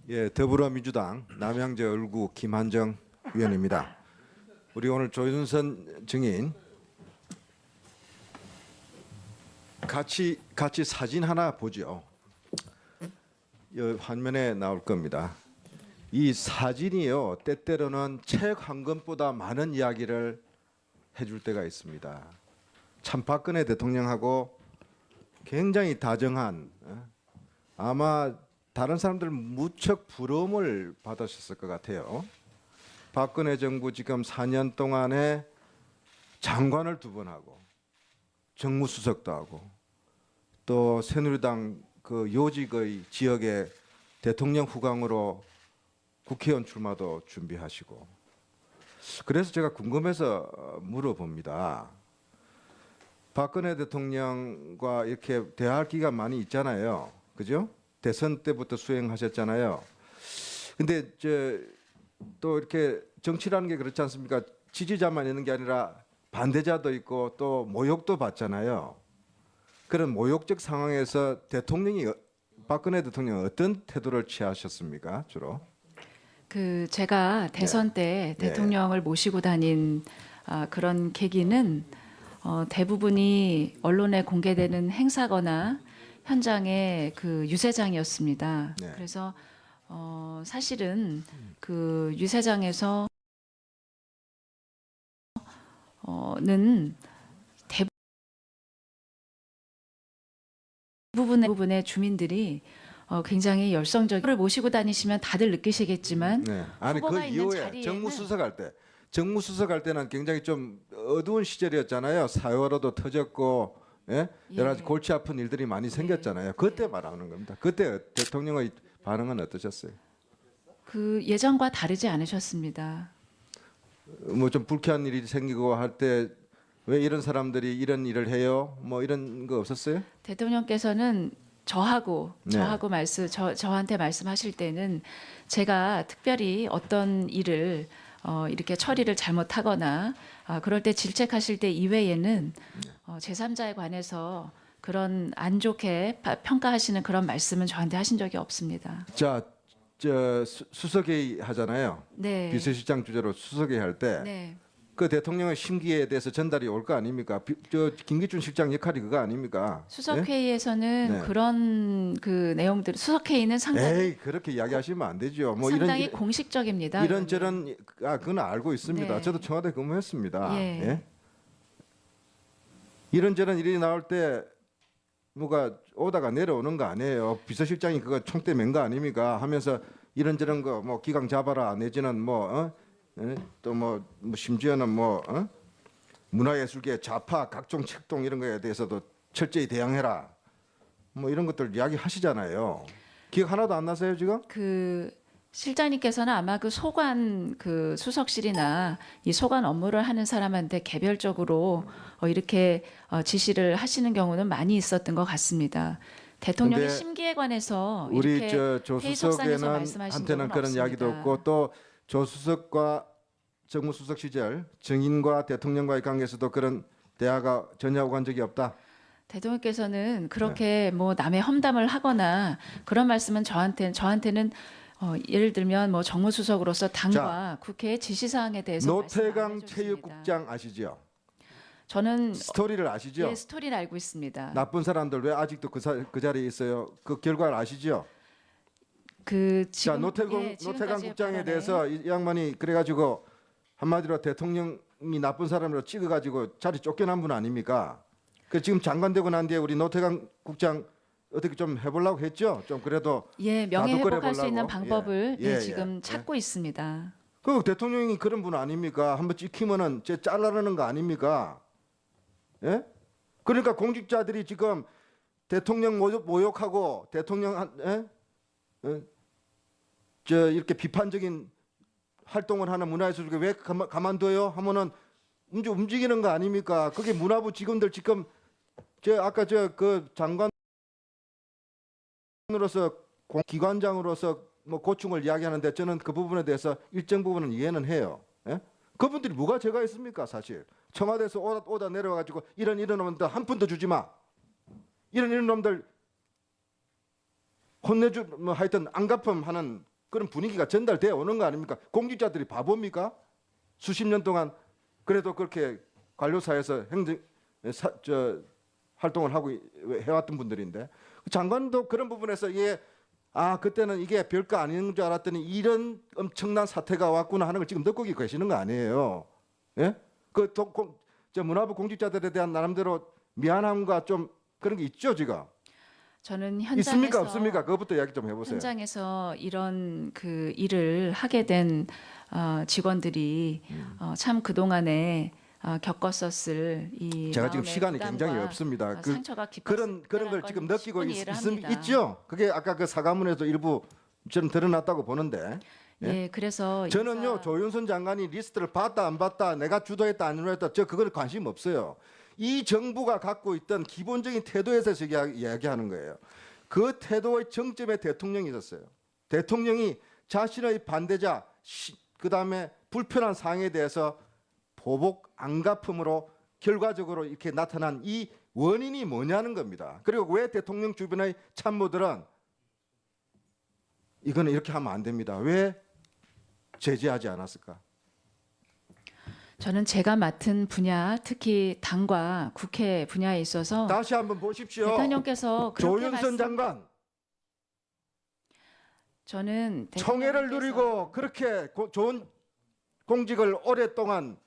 예, 더불어민주당 남양주 얼구 김한정 의원입니다. 우리 오늘 조윤선 증인 같이 사진 하나 보죠. 이 화면에 나올 겁니다. 이 사진이요, 때때로는 책 한 권보다 많은 이야기를 해줄 때가 있습니다. 참 박근혜 대통령하고 굉장히 다정한, 아마 다른 사람들 무척 부러움을 받으셨을 것 같아요. 박근혜 정부 지금 4년 동안에 장관을 2번 하고 정무수석도 하고 또 새누리당 그 요직의 지역에 대통령 후광으로 국회의원 출마도 준비하시고, 그래서 제가 궁금해서 물어봅니다. 박근혜 대통령과 이렇게 대화할 기가 많이 있잖아요, 그죠? 대선 때부터 수행하셨잖아요. 근데 또 이렇게 정치라는 게 그렇지 않습니까? 지지자만 있는 게 아니라 반대자도 있고 또 모욕도 받잖아요. 그런 모욕적 상황에서 박근혜 대통령은 어떤 태도를 취하셨습니까, 주로? 제가 대선 때 대통령을 모시고 다닌 그런 계기는 대부분이 언론에 공개되는 행사거나 현장의 그 유세장이었습니다. 네. 그래서 사실은 그 유세장에서 는 대부분의 주민들이 굉장히 열성적을 모시고 다니시면 다들 느끼시겠지만, 네. 아니 그 후보가 있는 이후에 자리에는 정무수석 할 때는 굉장히 좀 어두운 시절이었잖아요. 사회화로도 터졌고, 여러 가지 골치 아픈 일들이 많이 생겼잖아요. 그때 말하는 겁니다. 그때 대통령의 반응은 어떠셨어요? 그 예전과 다르지 않으셨습니다. 뭐 좀 불쾌한 일이 생기고 할 때 왜 이런 사람들이 이런 일을 해요? 뭐 이런 거 없었어요? 대통령께서는 저한테 말씀하실 때는 제가 특별히 어떤 일을 이렇게 처리를 잘못하거나 그럴 때 질책하실 때 이외에는 제3자에 관해서 그런 안 좋게 평가하시는 그런 말씀은 저한테 하신 적이 없습니다. 자, 수석회의 하잖아요. 네. 비서실장 주재로 수석회의 할 때 네. 그 대통령의 심기에 대해서 전달이 올 거 아닙니까? 김기춘 실장 역할이 그거 아닙니까? 수석회의에서는 네. 그런 그 내용들, 수석회의는 상당히 에이, 그렇게 이야기하시면 안 되죠. 뭐 상당히 공식적입니다. 이런저런 그건 알고 있습니다. 네. 저도 청와대 근무했습니다. 예. 예? 이런저런 일이 나올 때 뭐가 오다가 내려오는 거 아니에요. 비서실장이 그거 총대 맨 거 아닙니까? 하면서 이런저런 거 뭐 기강 잡아라 내지는 또 뭐 심지어는 문화예술계 좌파 각종 책동 이런 거에 대해서도 철저히 대응해라. 뭐 이런 것들 이야기하시잖아요. 기억 하나도 안 나세요 지금? 그 실장님께서는 아마 그 소관 그 수석실이나 이 소관 업무를 하는 사람한테 개별적으로 이렇게 지시를 하시는 경우는 많이 있었던 것 같습니다. 대통령의 심기에 관해서 우리 이렇게 회의석상에서 말씀하신 적은 조수석한테는 그런 없습니다. 이야기도 없고, 또 조수석과 정무수석 시절 증인과 대통령과의 관계에서도 그런 대화가 전혀 오간 적이 없다. 대통령께서는 그렇게 뭐 남의 험담을 하거나 그런 말씀은 저한테는 예를 들면 뭐 정무수석으로서 당과 국회의 지시사항에 대해서 노태강 체육국장 아시죠? 저는 스토리를 아시죠? 예, 스토리를 알고 있습니다. 나쁜 사람들 왜 아직도 그 자리에 있어요? 그 결과를 아시죠? 지금 노태강 국장에 대해서 이 양반이 그래가지고 한마디로 대통령이 나쁜 사람으로 찍어가지고 자리 쫓겨난 분 아닙니까? 그 지금 장관 되고 난 뒤에 우리 노태강 국장 어떻게 좀 해보려고 했죠? 좀 그래도 명예 회복할 수 있는 해보려고. 방법을 지금 찾고 있습니다. 그 대통령이 그런 분 아닙니까? 한번 찍히면은 잘라내는 거 아닙니까? 예? 그러니까 공직자들이 지금 대통령 모욕하고 대통령 이렇게 비판적인 활동을 하는 문화예술계 왜 가만둬요? 하면은 움직이는 거 아닙니까? 그게 문화부 직원들 지금 아까 그 장관으로서 기관장으로서 뭐 고충을 이야기하는데 저는 그 부분에 대해서 일정 부분은 이해는 해요. 예? 그분들이 뭐가 죄가 있습니까, 사실? 청와대에서 오다 내려와가지고 이런 놈들 한 푼도 주지 마. 이런 놈들 혼내주 뭐 하여튼 안갚음 하는 그런 분위기가 전달되어 오는 거 아닙니까? 공직자들이 바보입니까? 수십 년 동안 그래도 그렇게 관료사에서 활동을 하고 해왔던 분들인데 장관도 그런 부분에서 그때는 이게 별거 아닌 줄 알았더니 이런 엄청난 사태가 왔구나 하는 걸 지금 듣고 계시는 거 아니에요? 예? 문화부 공직자들에 대한 나름대로 미안함과 좀 그런 게 있죠, 지금. 저는 현장에서 있습니까, 없습니까? 그것부터 이야기 좀 해보세요. 현장에서 이런 그 일을 하게 된 직원들이 참 그동안에 겪었었을 이 제가 지금 마음의 시간이 부담과 굉장히 없습니다. 상처가 그런 걸 건 지금 느끼고 충분히 이해를 합니다. 있죠. 그게 아까 그 사과문에도 일부 저는 드러났다고 보는데. 예, 그래서 저는요 조윤선 장관이 리스트를 봤다 안 봤다, 내가 주도했다 안 주도했다, 저 그거는 관심 없어요. 이 정부가 갖고 있던 기본적인 태도에서 이야기하는 거예요. 그 태도의 정점에 대통령이 있었어요. 대통령이 자신의 반대자, 그다음에 불편한 사항에 대해서 보복 안갚음으로 결과적으로 이렇게 나타난 이 원인이 뭐냐는 겁니다. 그리고 왜 대통령 주변의 참모들은 이거는 이렇게 하면 안 됩니다, 왜 제재하지 않았을까? 저는 제가 맡은 분야, 특히 당과 국회 분야에 있어서 다시 한번 보십시오. 대통령께서 그렇게 조윤선 장관 저는 청해를 누리고 그렇게 좋은 공직을 오랫동안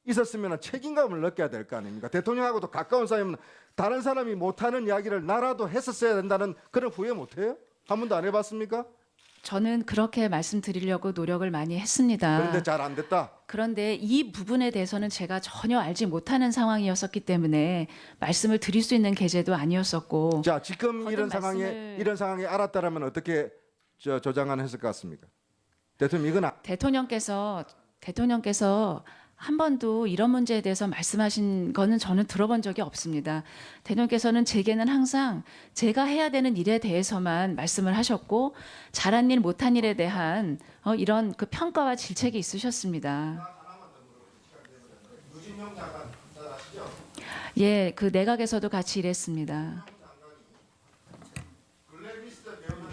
있었으면 책임감을 느껴야 될 거 아닙니까? 대통령하고도 가까운 사이면 다른 사람이 못하는 이야기를 나라도 했었어야 된다는 그런 후회 못해요? 한 번도 안 해봤습니까? 저는 그렇게 말씀드리려고 노력을 많이 했습니다. 그런데 잘 안 됐다. 그런데 이 부분에 대해서는 제가 전혀 알지 못하는 상황이었었기 때문에 말씀을 드릴 수 있는 계제도 아니었었고. 자, 지금 거듭 이런 상황에 알았다라면 어떻게 조장관 했을 것 같습니까? 대통령 이건 대통령께서 한 번도 이런 문제에 대해서 말씀하신 거는 저는 들어본 적이 없습니다. 대통령께서는 제게는 항상 제가 해야 되는 일에 대해서만 말씀을 하셨고 잘한 일 못한 일에 대한 이런 그 평가와 질책이 있으셨습니다. 유진영 장관 잘 아시죠? 예, 그 내각에서도 같이 일했습니다. 블랙리스트 배우는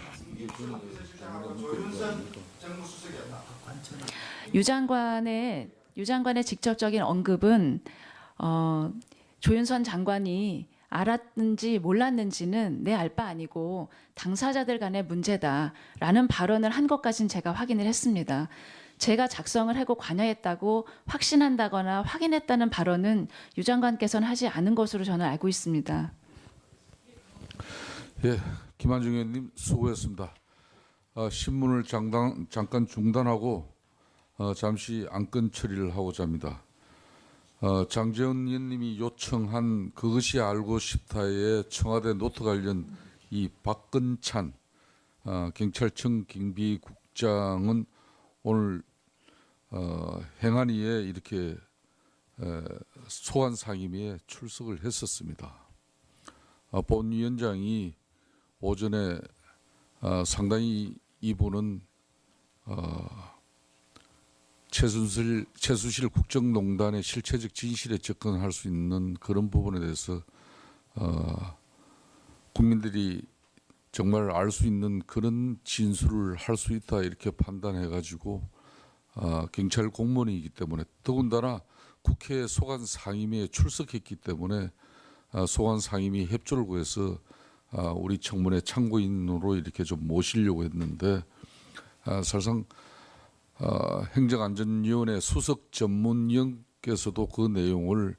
비서실장하고 조윤선 정무수석이었다. 유 장관의 직접적인 언급은 조윤선 장관이 알았는지 몰랐는지는 내 알 바 아니고 당사자들 간의 문제다라는 발언을 한 것까지는 제가 확인을 했습니다. 제가 작성을 하고 관여했다고 확신한다거나 확인했다는 발언은 유 장관께서는 하지 않은 것으로 저는 알고 있습니다. 예, 김한중 의원님 수고했습니다. 신문을 잠깐 중단하고 잠시 안건 처리를 하고자 합니다. 장재원 의원님이 요청한 그것이 알고 싶다의 청와대 노트 관련 이 박근찬 경찰청 경비국장은 오늘 행안위에 이렇게 소환 상임위에 출석을 했었습니다. 본 위원장이 오전에 상당히 이분은 최순실 국정농단의 실체적 진실에 접근할 수 있는 그런 부분에 대해서 국민들이 정말 알 수 있는 그런 진술을 할 수 있다 이렇게 판단해가지고 경찰 공무원이기 때문에 더군다나 국회 소관 상임위에 출석했기 때문에 소관 상임위 협조를 구해서 우리 청문회 참고인으로 이렇게 좀 모시려고 했는데 사실상 행정안전위원회 수석 전문위원께서도 그 내용을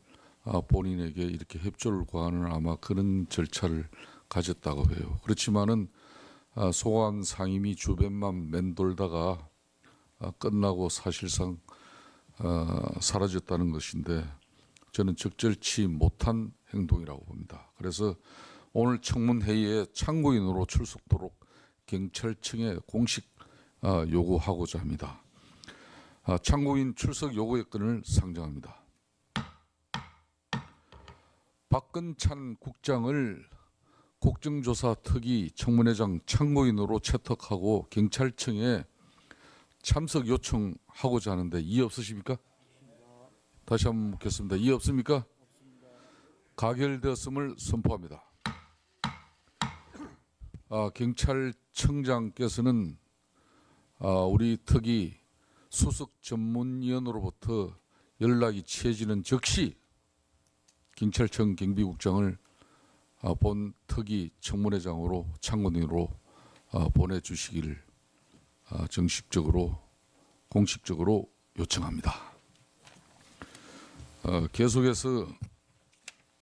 본인에게 이렇게 협조를 구하는 아마 그런 절차를 가졌다고 해요. 그렇지만은 소관 상임위 주변만 맴돌다가 끝나고 사실상 사라졌다는 것인데 저는 적절치 못한 행동이라고 봅니다. 그래서 오늘 청문회의에 참고인으로 출석토록 경찰청에 공식 요구하고자 합니다. 참고인 출석 요구의 건을 상정합니다. 박근찬 국장을 국정조사 특위 청문회장 참고인으로 채택하고 경찰청에 참석 요청하고자 하는데 이의 없으십니까? 다시 한번 묻겠습니다. 이의 없습니까? 가결되었음을 선포합니다. 경찰청장께서는 우리 특위 수석 전문위원으로부터 연락이 취해지는 즉시 경찰청 경비국장을 본 특위 청문회장으로 참고인으로 보내주시기를 정식적으로 공식적으로 요청합니다. 계속해서